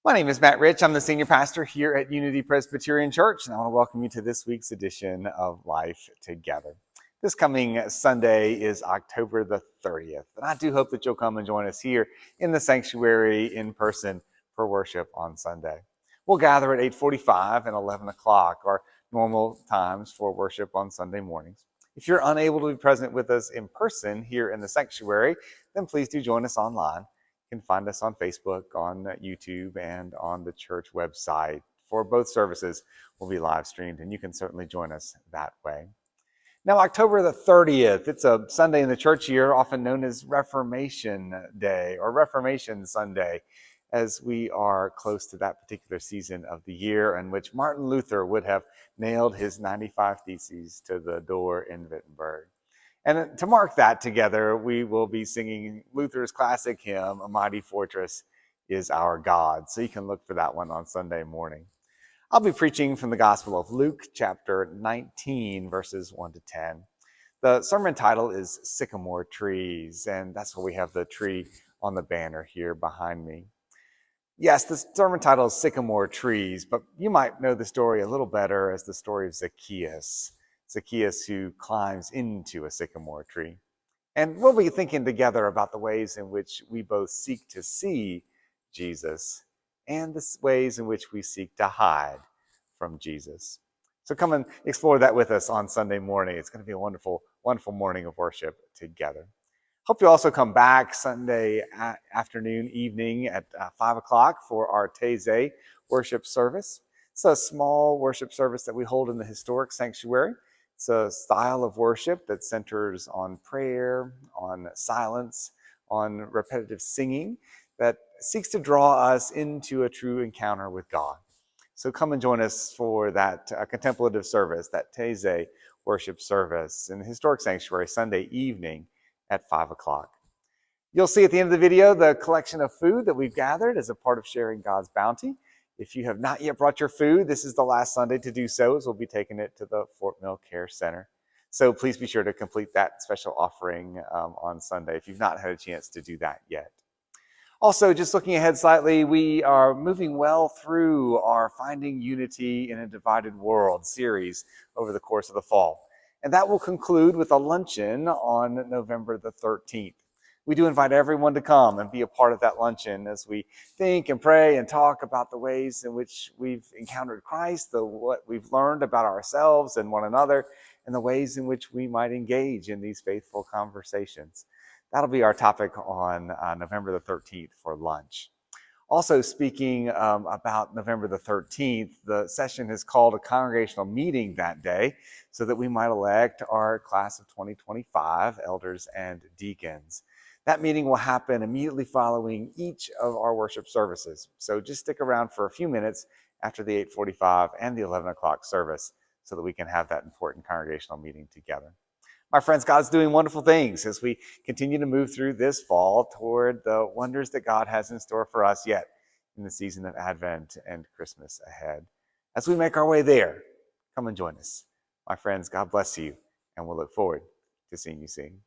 My name is Matt Rich. I'm the senior pastor here at Unity Presbyterian Church, and I want to welcome you to this week's edition of Life Together. This coming Sunday is October the 30th, and I do hope that you'll come and join us here in the sanctuary in person for worship on Sunday. We'll gather at 8:45 and 11 o'clock, our normal times for worship on Sunday mornings. If you're unable to be present with us in person here in the sanctuary, then please do join us online. You can find us on Facebook, on YouTube, and on the church website. For both services will be live streamed, and you can certainly join us that way. Now, October the 30th, it's a Sunday in the church year, often known as Reformation Day or Reformation Sunday, as we are close to that particular season of the year in which Martin Luther would have nailed his 95 Theses to the door in Wittenberg. And to mark that together, we will be singing Luther's classic hymn, A Mighty Fortress is Our God. So you can look for that one on Sunday morning. I'll be preaching from the Gospel of Luke, chapter 19, verses 1 to 10. The sermon title is Sycamore Trees, and that's where we have the tree on the banner here behind me. Yes, the sermon title is Sycamore Trees, but you might know the story a little better as the story of Zacchaeus. Zacchaeus who climbs into a sycamore tree. And we'll be thinking together about the ways in which we both seek to see Jesus and the ways in which we seek to hide from Jesus. So come and explore that with us on Sunday morning. It's going to be a wonderful, wonderful morning of worship together. Hope you also come back Sunday afternoon, evening at 5 o'clock for our Taize worship service. It's a small worship service that we hold in the historic sanctuary. It's a style of worship that centers on prayer, on silence, on repetitive singing that seeks to draw us into a true encounter with God. So come and join us for that contemplative service, that Taize worship service in the historic sanctuary Sunday evening at 5 o'clock. You'll see at the end of the video the collection of food that we've gathered as a part of sharing God's bounty. If you have not yet brought your food, this is the last Sunday to do so, as we'll be taking it to the Fort Mill Care Center. So please be sure to complete that special offering on Sunday if you've not had a chance to do that yet. Also, just looking ahead slightly, we are moving well through our Finding Unity in a Divided World series over the course of the fall. And that will conclude with a luncheon on November the 13th. We do invite everyone to come and be a part of that luncheon as we think and pray and talk about the ways in which we've encountered Christ, what we've learned about ourselves and one another, and the ways in which we might engage in these faithful conversations. That'll be our topic on November the 13th for lunch. Also, speaking about November the 13th, the session is called a congregational meeting that day so that we might elect our class of 2025 elders and deacons. That meeting will happen immediately following each of our worship services. So just stick around for a few minutes after the 8:45 and the 11 o'clock service so that we can have that important congregational meeting together. My friends, God's doing wonderful things as we continue to move through this fall toward the wonders that God has in store for us yet in the season of Advent and Christmas ahead. As we make our way there, come and join us. My friends, God bless you, and we'll look forward to seeing you soon.